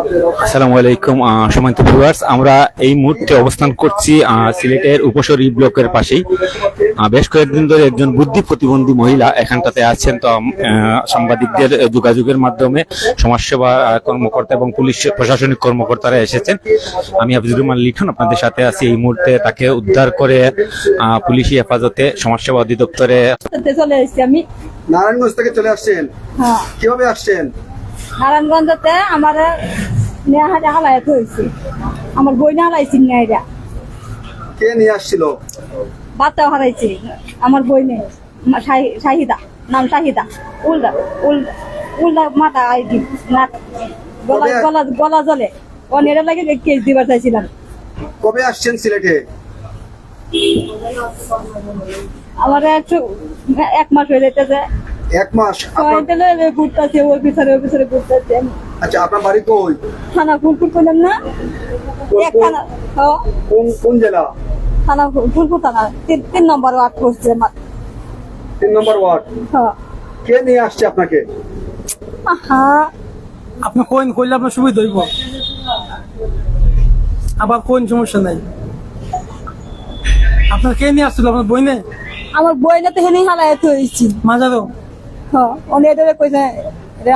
আসসালামু আলাইকুম সম্মানিত ভিউয়ার্স, আমরা এই মুহূর্তে অবস্থান করছি সিলেটের উপশহর ই ব্লকের পাশেই। বেশ কয়েকদিন ধরে একজন বুদ্ধি প্রতিবন্ধী মহিলা এখানটাতে আছেন। তো সাংবাদিকদের যোগাযোগের মাধ্যমে সমাজসেবা কর্মকর্তা এবং পুলিশ প্রশাসনিক কর্মকর্তারা এসেছেন। আমি হাফিজুর রহমান লিটন আপনাদের সাথে আছি। এই মুহূর্তে তাকে উদ্ধার করে পুলিশি হেফাজতে সমাজসেবা অধিদপ্তরে চলে এসেছি। আমি নারায়ণগঞ্জ থেকে চলে আসছেন? হ্যাঁ। কিভাবে আসছেন? নারায়ণগঞ্জতে আমার হালায়াত হয়েছে, আমার বই না হারাইছি না। কে নিয়ে আসছিল? বাচ্চাও হারাইছে আমার বই নেই। শাহিদা, নাম শাহিদা। উল্টা উল্টা উল্টা মাথা আইডি না, গলা গলা গলা জলে অনেক লাগে কেস দিবার চাইছিলাম। কবে আসছেন সিলেটে? আমার এক মাস হয়ে যেতেছে। 1 মাস? ঘুরতেছে ওই পিছনে ঘুরতেছে। আচ্ছা, আপনার বাড়ি কই? থানা ফুলপুর করলাম না, এক থানা। কোন জেলা? থানা ফুলপুর থানা 3 নম্বর ওয়ার্ড করছে। 3 নম্বর ওয়ার্ড। হ্যাঁ। কে নিয়ে আসছে আপনাকে? আপনি কোন কইলে আপনার সুবিধা হইব, আবার কোন সমস্যা নাই। আপনার কে নিয়ে আসছিল? আপনার বই নেই? আমার বই না তো হেনে হালায়াত হয়েছি মাজারও। হ্যাঁ, অনেক কইছে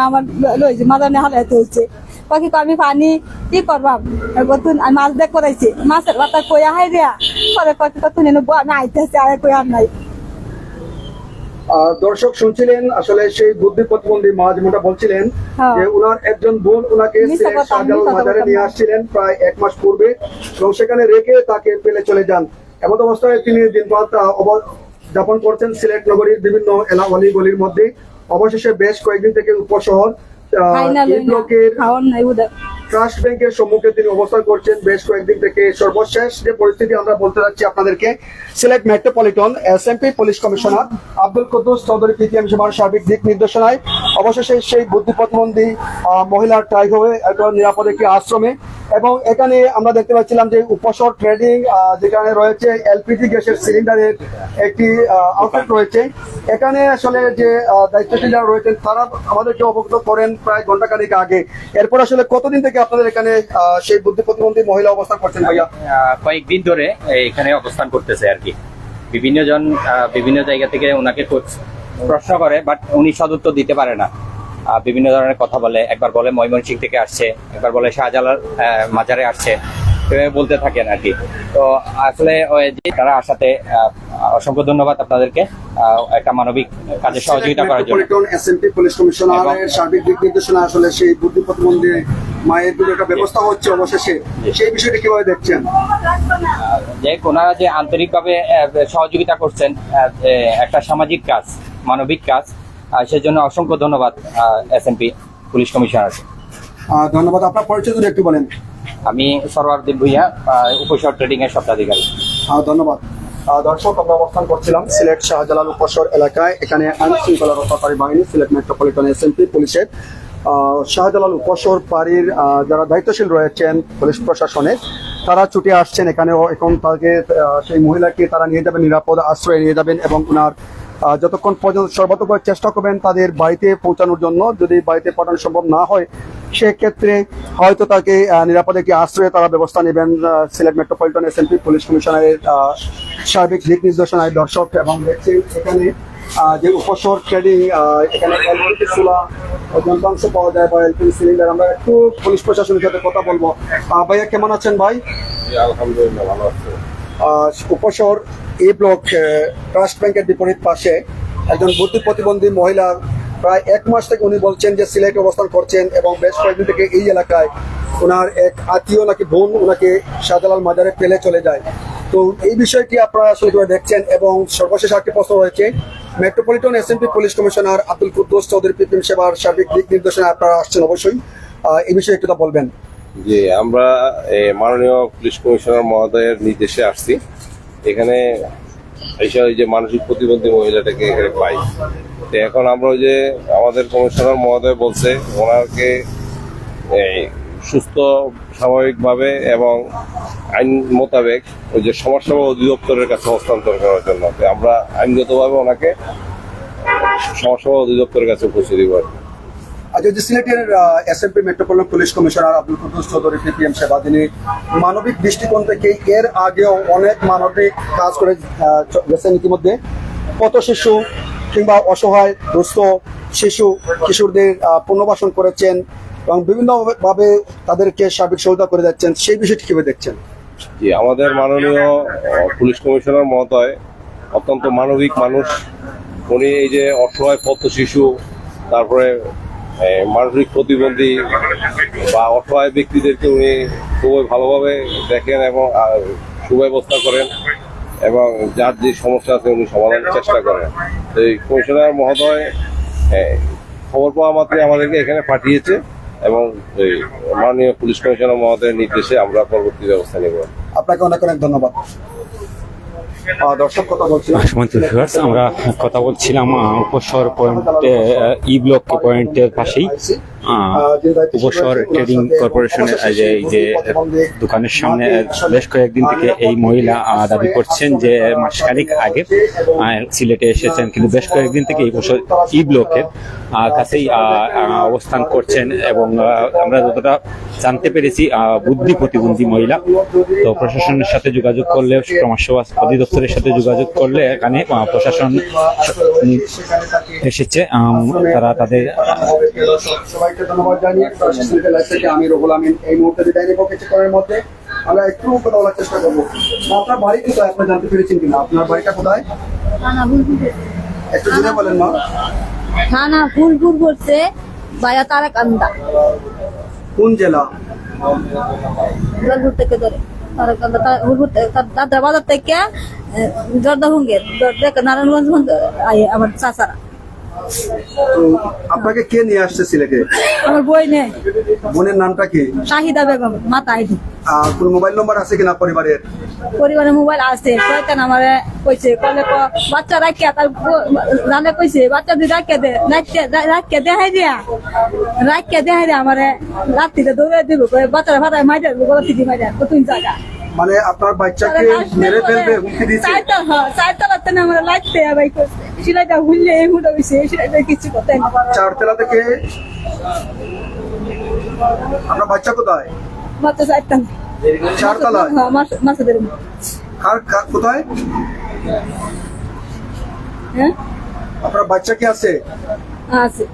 আমার লইছে মাজার নিয়ে হালায়াত হয়েছে। বাকি আমি পানি কি করবাম, আমি মাছ দেখ করাইছি, মাছের বাতা কইয়া হাই দিয়া পরে কত নেন আমি আইতেছি আর কই আর নাই। দর্শক শুনছিলেন, আসলে সেই বুদ্ধি প্রতিবন্ধী মা যেমনটা বলছিলেন যে উনার একজন বোন উনাকে শাহজালাল মাজারে নিয়ে আসছিলেন প্রায় 1 মাস পূর্বে, এবং সেখানে রেখে তাকে ফেলে চলে যান। এমন অবস্থায় তিনি দিনরাত যাপন করছেন সিলেট নগরীর বিভিন্ন এলাকালি গলির মধ্যে। অবশেষে বেশ কয়েকদিন থেকে উপশহর ব্লকের ট্রাস্ট ব্যাংকের সম্মুখে তিনি অবস্থান করছেন বেশ কয়েকদিন থেকে। সর্বশেষ যে পরিস্থিতি আমরা বলতে যাচ্ছি আপনাদেরকে, Sylhet metropolitan SMP police commissioner Abdul Quddus Chowdhury PPM সভার সার্বিক দিক নির্দেশনায় অবশেষে সেই বুদ্ধি প্রতিবন্ধী মহিলার ট্রাই হবে একটা নিরাপদ একটি আশ্রমে। এবং এখানে আমরা দেখতে পাচ্ছিলাম যে উপশহর ট্রেডিং যেখানে রয়েছে এলপিজি গ্যাসের সিলিন্ডারের একটি আউটলেট রয়েছে। এখানে আসলে যে দায়িত্বশীলরা রয়েছেন তারা আমাদেরকে অবগত করেন প্রায় ঘন্টাখানেক আগে। এরপর আসলে কতদিন থেকে আপনাদের এখানে সেই বুদ্ধি প্রতিবন্ধী মহিলা অবস্থান করছেন ভাইয়া? কয়েকদিন ধরে এখানে অবস্থান করতেছে আর কি। বিভিন্ন জন বিভিন্ন জায়গা থেকে ওনাকে প্রশ্ন করে, বাট উনি সদুত্তর দিতে পারে না। বিভিন্ন ধরনের কথা বলে, একবার বলে ময়মনসিংহ থেকে আসছে, একবার বলে শাহজালাল মাজারে আসছে, বলতে থাকেন আর কি। তো আসলে তারা আসাতে অসংখ্য ধন্যবাদ আপনাদেরকে একটা মানবিক কাজে সহযোগিতা করার জন্য। এসএমপি পুলিশ কমিশনারের সার্বিক দিক নির্দেশনা আসলে সেই বুদ্ধি প্রতিবন্ধী মায়ের জন্য একটা ব্যবস্থা হচ্ছে অবশেষে, সেই বিষয়টি কিভাবে দেখছেন? যে ওনারা যে আন্তরিকভাবে সহযোগিতা করছেন, একটা সামাজিক কাজ, মানবিক কাজ, সেজন্য অসংখ্য ধন্যবাদ এসএমপি পুলিশ কমিশনার। ধন্যবাদ। আপনার পরিচয় যদি একটু বলেন। আমি সরওয়ারদ্দিন ভুইয়া, উপশহর ট্রেডিং এর স্বত্বাধিকারী। ধন্যবাদ। দর্শক, আমরা অবস্থান করছিলাম সিলেট শাহজালাল উপশহর এলাকায়। এখানে আইন শৃঙ্খলা রক্ষাকারী বাহিনী সিলেট মেট্রোপলিটন এসএমপি পুলিশের শাহজালাল উপশহর পাড়ির যারা দায়িত্বশীল রয়েছেন পুলিশ প্রশাসনের, তারা ছুটে আসছেন এখানেও। এখন তাকে সেই মহিলাকে তারা নিয়ে যাবেন, নিরাপদ আশ্রয়ে নিয়ে যাবেন এবং ওনার যতক্ষণ পর্যন্ত সর্বাত্মক চেষ্টা করবেন তাদের বাড়িতে পৌঁছানোর জন্য। যদি বাড়িতে পাঠানো সম্ভব না হয় সেক্ষেত্রে হয়তো তাকে নিরাপদে একটি আশ্রয়ে তারা ব্যবস্থা নেবেন সিলেট মেট্রোপলিটন এসএমপি পুলিশ কমিশনারের সার্বিক দিক নির্দেশনায়। দর্শক, এবং দেখছেন এখানে যে উপশহর ট্রেডিং, এখানে এলপিজি চুলা যন্ত্রাংশ পাওয়া যায় বা এলপিজি সিলিন্ডার। আমরা একটু পুলিশ প্রশাসনের সাথে কথা বলবো। ভাইয়া কেমন আছেন ভাই? আলহামদুলিল্লাহ, ভালো আছে। উপশহর এ ব্লক ট্রাস্ট ব্যাংকের বিপরীত পাশে একজন বুদ্ধি প্রতিবন্ধী মহিলা প্রায় 1 মাস থেকে উনি বলছেন যে সিলেটে অবস্থান করছেন, এবং বেশ কয়েকদিন থেকে এই এলাকায় ওনার এক আত্মীয় নাকি বোন ওনাকে শাহজালাল মাজারে ফেলে চলে যায়। তো এই বিষয়টি আপনারা আসলে কিভাবে দেখছেন? এবং সর্বশেষ একটি প্রশ্ন রয়েছে, metropolitan SMP police commissioner Abdul Quddus Chowdhury PPM সেবার সার্বিক দিক নির্দেশনা আপনারা আসছেন, অবশ্যই এই বিষয়ে একটু বলবেন। জি, আমরা মাননীয় পুলিশ কমিশনার মহোদয়ের নির্দেশে আসছি এখানে। এসে ওই যে মানসিক প্রতিবন্ধী মহিলাটাকে এখানে পাই। তো এখন আমরা ওই যে আমাদের কমিশনার মহোদয় বলছে ওনাকে সুস্থ স্বাভাবিকভাবে এবং আইন মোতাবেক ওই যে সমাজসেবা অধিদপ্তরের কাছে হস্তান্তর করার জন্য। আমরা আইনগতভাবে ওনাকে সমাজসেবা অধিদপ্তরের কাছে পৌঁছে দিব আর কি। আচ্ছা, যে সিলেটের SMP metropolitan police commissioner Abdul Quddus Chowdhury PPM সেবা, তিনি মানবিক দৃষ্টিকোণ থেকে এর আগেও অনেক মানবিক কাজ করে গেছেন ইতিমধ্যে। কত শিশু কিংবা অসহায় দুস্থ শিশু কিশোরদের পুনর্বাসন করেছেন এবং বিভিন্নভাবে তাদেরকে সার্বিক সহায়তা করে যাচ্ছেন, সেই বিষয়টি কিভাবে দেখছেন? জি, আমাদের মাননীয় পুলিশ কমিশনার মহোদয় অত্যন্ত মানবিক মানুষ। উনি এই যে অসহায় পথ শিশু, তারপরে মানসিক প্রতিবন্ধী বা অসহায় ব্যক্তিদেরকে উনি খুবই ভালোভাবে দেখেন এবং সুব্যবস্থা করেন এবং যার যে সমস্যা আছে উনি সমাধানের চেষ্টা করেন। এই কমিশনার মহোদয় খবর পাওয়া মাত্রই আমাদেরকে এখানে পাঠিয়েছে এবং এই মাননীয় পুলিশ কমিশনার মহোদয়ের নির্দেশে আমরা পরবর্তী ব্যবস্থা নেব। আপনাকে অনেক অনেক ধন্যবাদ। দর্শক কথা বলছিলাম, আমরা কথা বলছিলাম উপশহর পয়েন্টে ই ব্লক পয়েন্টের পাশেই উপশহর ট্রেডিং কর্পোরেশনের এই যে দোকানের সামনে বেশ কয়েকদিন থেকে এই মহিলা দাবি করছেন যে মাসখানেক আগে সিলেটে এসেছেন, কিন্তু বেশ কয়েকদিন থেকে এই উপশহর ই ব্লকের কাছেই অবস্থান করছেন এবং আমরা যতটা জানতে পেরেছি বুদ্ধি প্রতিবন্ধী মহিলা। তো প্রশাসনের সাথে যোগাযোগ করলে, সমাজসেবা অধিদপ্তরের সাথে যোগাযোগ করলে এখানে প্রশাসন এসেছে, তারা তাদের সবাইকে ধন্যবাদ জানিয়ে আমি রুহুল আমিন এই মুহূর্তে বিদায় নেব। কিছুক্ষণের মধ্যে আমরা একটু কথা বলার চেষ্টা করবো। আপনার বাড়ি কোথায়, আপনি জানতে পেরেছেন কিনা? আপনার বাড়িটা কোথায় একটু জুড়ে বলেন মা। থানা ফুলপুর করছে বায়া তারাকান্দা, কোন জেলা? জলপুর থেকে ধরে তারাকান্দা, দাদরা বাজার থেকে জর্দাভঙ্গের নারায়ণগঞ্জ আমার চাচারা। তো আপনাকে কে নিয়ে আসছে সিলেটে? আমার বই নেই। বোনের নামটা কি? শাহিদা বেগম, মাতা আইডি। কোন মোবাইল নম্বর আছে কিনা পরিবারের? পরিবারের মোবাইল আছে, কয়তেন আমারে কইছে কলে বাচ্চা রাখিয়া তার জানে কইছে বাচ্চা দুই রাখিয়া দে, রাখিয়া দেখাই দিয়া আমারে রাত্রিতে দৌড়ে দিব, বাচ্চারা ফাটায় মাইরা গলা থেকে মাইরা কতদিন জায়গা। মানে আপনার বাচ্চাকে মেরে ফেলবে হুমকি দিয়েছে? চারতলাতে আমরা লাগতে ভাই করছে, সেটাইটা ভুললে এই হুটা হয়েছে, সেটাইটা কিছু করতে না। চারতলা থেকে? আপনার বাচ্চা কোথায়? মাত্র চারতলা। চারতলা? হ্যাঁ, মাছেদের কোথায়? হ্যাঁ, আপনার বাচ্চা কি আছে? আছে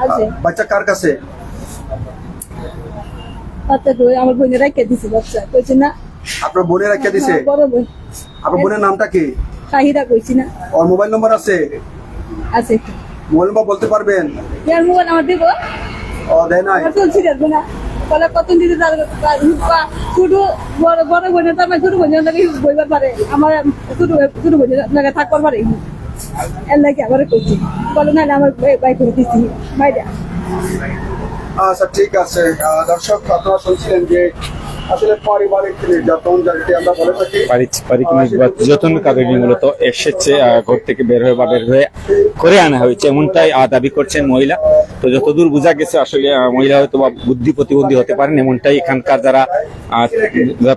আছে। বাচ্চা কার কাছে? বাচ্চা আমার বোনের রাখিয়া দিছে, বাচ্চা কইছে না। আপনার বোনের রেখে দিছে? বড় বোন। আপনার বোনের নামটা কি? শাহিদা কইছি না। ওর মোবাইল নম্বর আছে? আছে। মোবাইল নম্বর বলতে পারবেন? ইয়ার মোবাইল আমার দিব? ও দেয় নাই? আমার চলছি দেখবো না। বলে কত দিতে শুধু বড় বড় বোনের তো আমার ছোট বোনের লাগে বইবার পারে, আমার ছোট বোনের লাগে থাকবার পারে, এর লাগে আবার কইছি। বলে না আমার বাই করে দিচ্ছি বাইরে। আচ্ছা ঠিক আছে। দর্শক আপনারা শুনছিলেন যে আসলে পারিবারিক নির্যাতন যাকে আমরা বলে থাকি, পারিবারিক নির্যাতন কারণে মূলত এসেছে, ঘর থেকে বের হয়ে বা বের হয়ে করে আনা হয়েছে, এমনটাই দাবি করছেন মহিলা। তো যতদূর বোঝা গেছে আসলে মহিলা হয়তো বা বুদ্ধি প্রতিবন্ধী হতে পারেন, এমনটাই এখানকার যারা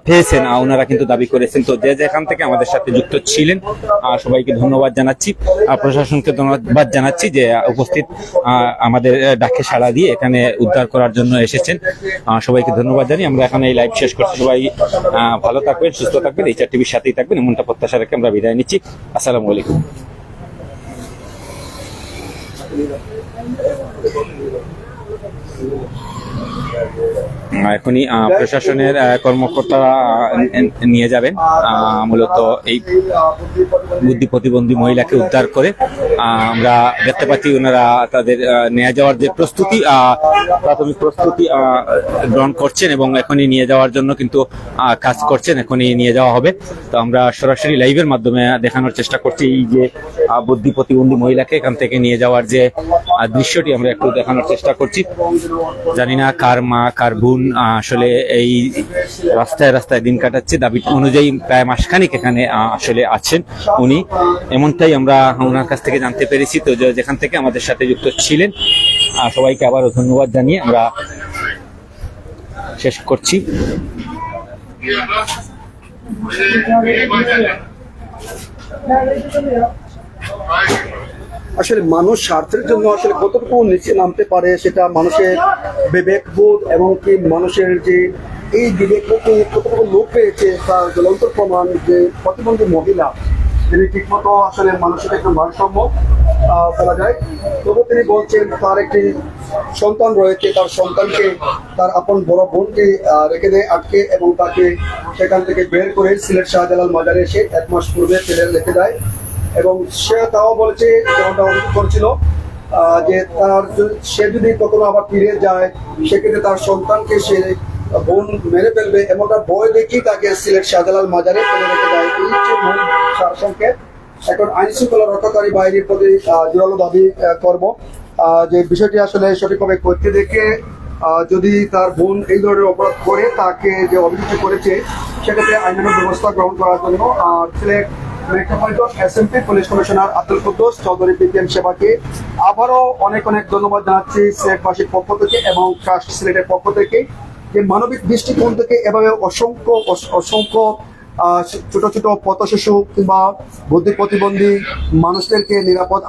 পেয়েছেন ওনারা কিন্তু দাবি করেছেন। তো যে যেখান থেকে আমাদের সাথে যুক্ত ছিলেন সবাইকে ধন্যবাদ জানাচ্ছি, প্রশাসনকে ধন্যবাদ জানাচ্ছি যে উপস্থিত আমাদের ডাকে সাড়া দিয়ে এখানে উদ্ধার করার জন্য এসেছেন। সবাইকে ধন্যবাদ জানিয়ে আমরা এখানে এই লাইভ শেষ করছি। সবাই ভালো থাকবেন, সুস্থ থাকবেন, এইচআর টিভির সাথেই থাকবেন, এমনটা প্রত্যাশা রেখে আমরা বিদায় নিচ্ছি। আসসালামু আলাইকুম। এখনই প্রশাসনের কর্মকর্তারা নিয়ে যাবেন মূলত এই বুদ্ধি প্রতিবন্ধী মহিলাকে উদ্ধার করে। আমরা দেখতে পাচ্ছি ওনারা তাদের নিয়ে যাওয়ার যে প্রস্তুতি, প্রাথমিক প্রস্তুতি গ্রহণ করছেন এবং এখনই নিয়ে যাওয়ার জন্য কিন্তু কাজ করছেন, এখনই নিয়ে যাওয়া হবে। তো আমরা সরাসরি লাইভের মাধ্যমে দেখানোর চেষ্টা করছি এই যে বুদ্ধি প্রতিবন্ধী মহিলাকে এখান থেকে নিয়ে যাওয়ার যে দৃশ্যটি আমরা একটু দেখানোর চেষ্টা করছি। জানি না কার মা কার বোন আসলে এই রাস্তায় রাস্তায় দিন কাটাচ্ছে, দাবি অনুযায়ী প্রায় মাসখানিক এখানে আসলে আছেন উনি, এমনটাই আমরা ওনার কাছ থেকে জানতে পেরেছি। তো যেখান থেকে আমাদের সাথে যুক্ত ছিলেন সবাইকে আবারও ধন্যবাদ জানিয়ে আমরা শেষ করছি। আসলে মানুষ স্বার্থের জন্য আসলে কতটুকু নিচে নামতে পারে সেটা মানুষের বিবেকবোধ এবং কি মানুষের যে এই বিবেকবোধে কতটুকু লোক পেয়েছে তার জ্বলন্ত প্রমাণ যে প্রতিবন্ধী মহিলা তিনি ঠিকমতো আসলে মানুষের একটু ভারসাম্য বলা যায়। তবু তিনি বলছেন তার একটি সন্তান রয়েছে, তার সন্তানকে তার আপন বড় বোনকে রেখে দেয় আটকে এবং তাকে সেখান থেকে বের করে সিলেট শাহজালাল মাজারে এসে 1 মাস পূর্বে ফেলে রেখে দেয়। এবং সে তাও বলেছে যেমনটা অভিযোগ করছিল যে সে যদি কখনো আবার ফিরে যায় সেক্ষেত্রে তার সন্তানকে সে বোন মেরে ফেলবে এমনটা ভয় দেখি তাকে সিলেট শাহজালাল মাজারে ফেলে রেখে দেয়। এই যে মূল সারসংক্ষেপ। এখন আইন শৃঙ্খলা রক্ষাকারী বাহিনীর প্রতি জোরালো দাবি করব যে বিষয়টি আসলে সঠিকভাবে করতে দেখে যদি তার বোন এই ধরনের অপরাধ করে তাকে যে অভিযুক্ত করেছে সেক্ষেত্রে আইনানুগ ব্যবস্থা গ্রহণ করার জন্য Sylhet metropolitan SMP police commissioner Abdul Quddus Chowdhury PPM সেবাকে আবারও অনেক অনেক ধন্যবাদ জানাচ্ছি সিলেটবাসীর পক্ষ থেকে এবং ট্রাস্ট সিলেটের পক্ষ থেকে যে মানবিক দৃষ্টিকোণ থেকে এভাবে অসংখ্য ছোট ছোট পথশিশু কিংবা বুদ্ধি প্রতিবন্ধী মানুষদেরকে নিরাপদ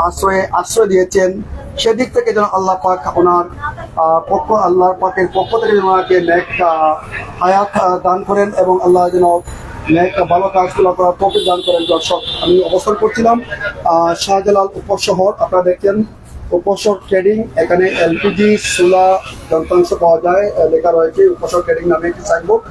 আশ্রয় দিয়েছেন। সেদিক থেকে যেন আল্লাহ পাক ওনার আল্লাহর পাকের পক্ষ থেকে যেন ওনাকে নেক হায়াত দান করেন এবং আল্লাহ যেন নেক ভালো কাজগুলো করার তৌফিক দান করেন। দর্শক, আমি অবস্থান করছিলাম শাহজালাল উপশহর। আপনারা দেখছেন উপশহর ট্রেডিং, এখানে এলপিজি চুলা যন্ত্রাংশ পাওয়া যায়, লেখা রয়েছে উপশহর ট্রেডিং নামে একটি সাইনবোর্ড।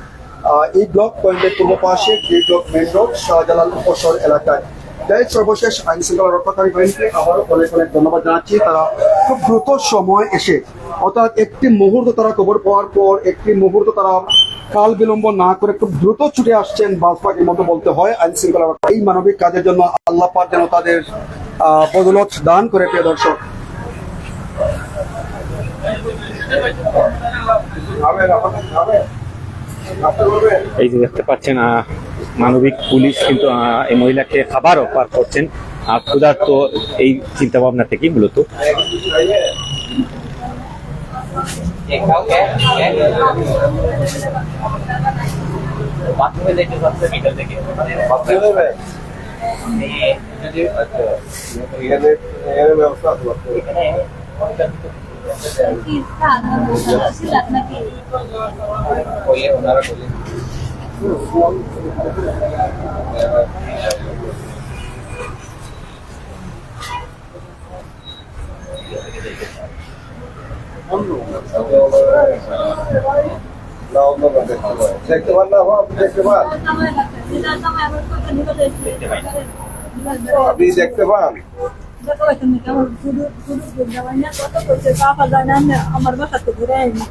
এই ব্লক পয়েন্টের পূর্ব পাশে D block main road Shahjalal Uposhohor এলাকায়। যাই সর্বশেষ আইন শৃঙ্খলা রক্ষাকারী বাহিনীকে আবারও অনেক অনেক ধন্যবাদ জানাচ্ছি। তারা খুব দ্রুত সময় এসে অর্থাৎ একটি মুহূর্ত তারা খবর পাওয়ার পর একটি মুহূর্ত তারা কাল বিলম্ব না করে খুব দ্রুত ছুটে আসছেন বাজপাখির মতো বলতে হয়। আইন শৃঙ্খলা এই মানবিক কাজের জন্য আল্লাহ পাক যেন তাদের বদৌলত দান করে। প্রিয় দর্শক, এই যে দেখতে পাচ্ছেন মানবিক পুলিশ কিন্তু এই মহিলাকে খাবার অফার করছেন ক্ষুধার্ত এই চিন্তা ভাবনা থেকেই মূলত। দেখতে পান না দেখতে পান আপনি দেখতে পান আমার বাসাতে ঘুরে আইনি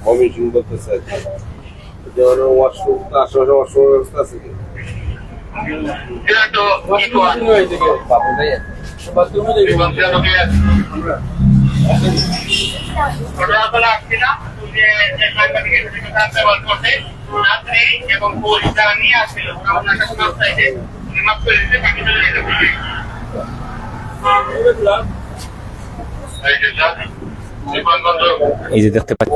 মমিটিং করতেছে যেমন ওয়াশরুম আশেপাশে ওয়াশরুম ব্যবস্থা আছে কি এই যে দেখতে পাচ্ছি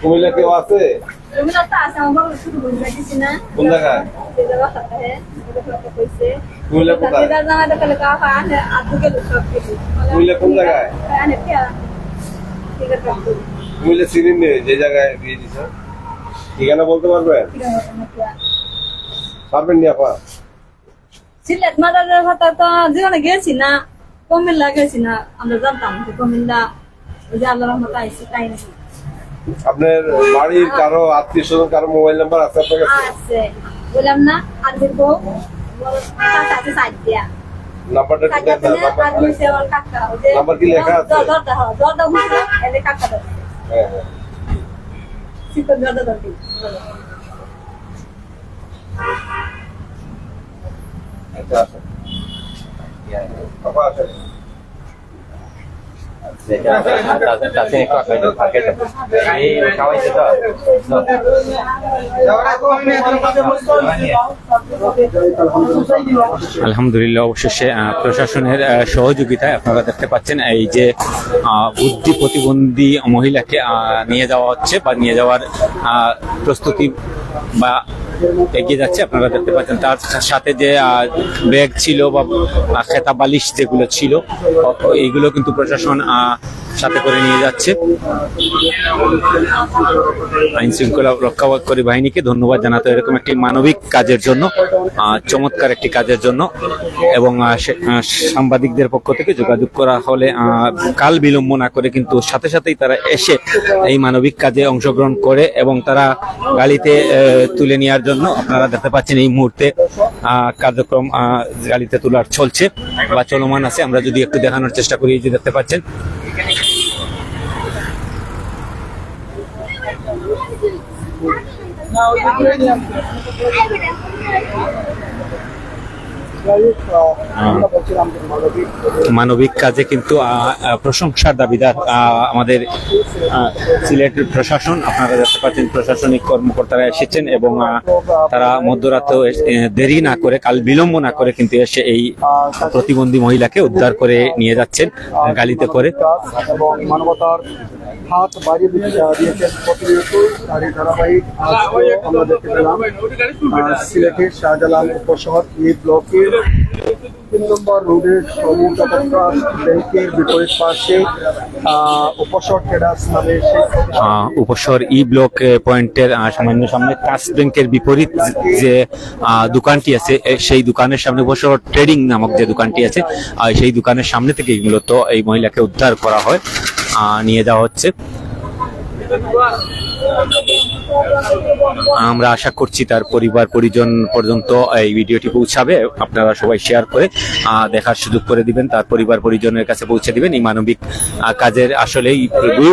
কুমিল্লা কেউ আছে কোন জায়গায় কুমিল্লা কোথায় কুমিল্লা কোন জায়গায় কুমিল্লা সিরিন নেই যে জায়গায় বিয়ে দিছে ঠিকানা বলতে পারবেন পারবেন নি আপা সিলেট মাদারের কথা তো জীবনে গেছি না, কুমিল্লা গেছি না। আমরা জানতাম যে কুমিল্লা ওই যে আল্লাহ রহমত আইসি তাই নাকি। আপনার বাড়ির কারো আত্মীয় স্বজন কারো মোবাইল নাম্বার আছে আপনার কাছে? আছে, বললাম না আর দেখবো কাকাকে সাইড দিয়া নাম্বারটা কি দেন নাম্বার কি লেখা আছে? দরদা বুঝলো এলে কাকা দাও। হ্যাঁ হ্যাঁ সিকন দরদা দরদি আচ্ছা আচ্ছা বাবা আছে আলহামদুলিল্লাহ, অবশেষে প্রশাসনের সহযোগিতায় আপনারা দেখতে পাচ্ছেন এই যে বুদ্ধি প্রতিবন্ধী মহিলাকে নিয়ে যাওয়া হচ্ছে বা নিয়ে যাওয়ার প্রস্তুতি বা এগিয়ে যাচ্ছে। আপনারা দেখতে পাচ্ছেন তার সাথে যে ব্যাগ ছিল বা খেতা বালিশ যেগুলো ছিল এইগুলো কিন্তু প্রশাসন সাথে করে নিয়ে যাচ্ছে। আইন শৃঙ্খলা রক্ষাকারী বাহিনীকে ধন্যবাদ জানাতে এরকম একটি মানবিক কাজের জন্য, চমৎকার একটি কাজের জন্য। এবং সাংবাদিকদের পক্ষ থেকে যোগাযোগ করা হলে কাল বিলম্ব না করে কিন্তু সাথে সাথেই তারা এসে এই মানবিক কাজে অংশগ্রহণ করে এবং তারা গাড়িতে তুলে নেওয়ার জন্য আপনারা দেখতে পাচ্ছেন এই মুহূর্তে কার্যক্রম গাড়িতে তোলার চলছে বা চলমান আছে। আমরা যদি একটু দেখানোর চেষ্টা করি, যে দেখতে পাচ্ছেন মানবিক কাজে কিন্তু প্রশংসার দাবিদার আমাদের সিলেটের প্রশাসন। আপনারা দেখতে পাচ্ছেন প্রশাসনিক কর্মকর্তারা এসেছেন এবং তারা মধ্যরাতেও দেরি না করে, কাল বিলম্ব না করে কিন্তু এসে এই প্রতিবন্ধী মহিলাকে উদ্ধার করে নিয়ে যাচ্ছেন গাড়িতে করে। এবং মানবতার হাত বাড়িয়ে দিয়েছেন প্রতিনিয়ত। আর এই ধারাবাহিক আমরা দেখতে পেলাম সিলেটের শাহজালাল উপশহর এই ব্লকের 3 নম্বর রোডের ব্যাংকের বিপরীত পাশে উপশহর ট্রেডার্স নামে উপশহর ই ব্লক পয়েন্টের সামান্য সামনে ট্রাস্ট ব্যাংকের বিপরীত যে দোকানটি আছে সেই দোকানের সামনে উপশহর ট্রেডিং নামক যে দোকানটি আছে সেই দোকানের সামনে থেকে মূলত এই মহিলাকে উদ্ধার করা হয়, নিয়ে যাওয়া হচ্ছে। আমরা আশা করছি তার পরিবার পরিজন পর্যন্ত এই ভিডিওটি পৌঁছাবে। আপনারা সবাই শেয়ার করে দেখার সুযোগ করে দিবেন, তার পরিবার পরিজনের কাছে পৌঁছে দিবেন। এই মানবিক কাজের আসলেই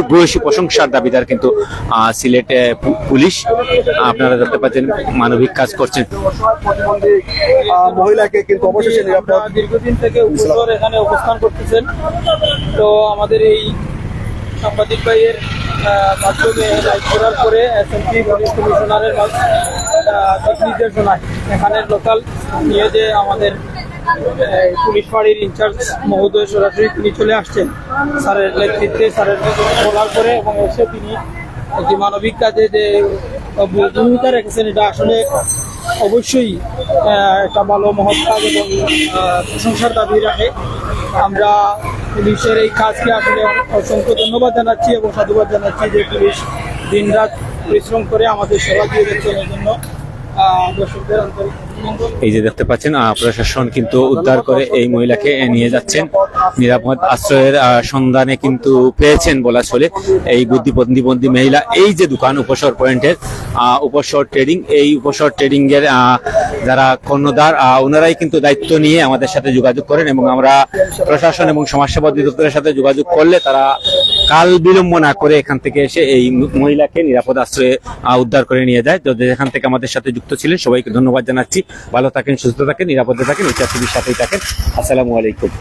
ভূয়সী প্রশংসার দাবিদার কিন্তু সিলেট পুলিশ। আপনারা দেখতে পাচ্ছেন মানবিক কাজ করছেন। প্রতিবন্ধী মহিলাকে কিন্তু অবশেষে নিরাপদ দীর্ঘদিন থেকে উপশহর এখানে অবস্থান করতেছেন। তো আমাদের এই সাংবাদিক ভাইয়ের মাধ্যমে লাইভ করার পরে এসএমপি পুলিশ কমিশনারের দিক নির্দেশনায় এখানের লোকাল নিয়ে যে আমাদের পুলিশ ফাঁড়ির ইনচার্জ মহোদয় সরাসরি তিনি চলে আসছেন স্যারের নেতৃত্বে, স্যারের বলার পরে এবং এসে তিনি একটি মানবিক কাজে যে ভূমিকা রেখেছেন এটা আসলে অবশ্যই একটা ভালো মহৎ কাজ এবং প্রশংসার দাবি রাখে। আমরা পুলিশের এই কাজকে আসলে অসংখ্য ধন্যবাদ জানাচ্ছি এবং সাধুবাদ জানাচ্ছি যে পুলিশ দিনরাত পরিশ্রম করে আমাদের সেবা দিয়ে যাচ্ছেন। এই জন্য দর্শকদের আন্তরিক এই যে দেখতে পাচ্ছেন প্রশাসন কিন্তু উদ্ধার করে এই মহিলাকে নিয়ে যাচ্ছেন। নিরাপদ আশ্রয়ের সন্ধানে কিন্তু পেয়েছেন বলা চলে এই বুদ্ধিবন্ধী মহিলা। এই যে দোকান উপশহর পয়েন্টের উপশহর ট্রেডিং, এই উপশহর ট্রেডিং এর যারা কর্ণধার ওনারাই কিন্তু দায়িত্ব নিয়ে আমাদের সাথে যোগাযোগ করেন এবং আমরা প্রশাসন এবং সমাজসেবা অধিদপ্তরের সাথে যোগাযোগ করলে তারা কাল বিলম্ব না করে এখান থেকে এসে এই মহিলাকে নিরাপদ আশ্রয়ে উদ্ধার করে নিয়ে যায়। তো যেখান থেকে আমাদের সাথে যুক্ত ছিলেন সবাইকে ধন্যবাদ জানাচ্ছি। ভালো থাকেন, সুস্থ থাকেন, নিরাপদে থাকেন, ইচ্ছা টিভির সাথেই থাকেন। আসসালামু আলাইকুম।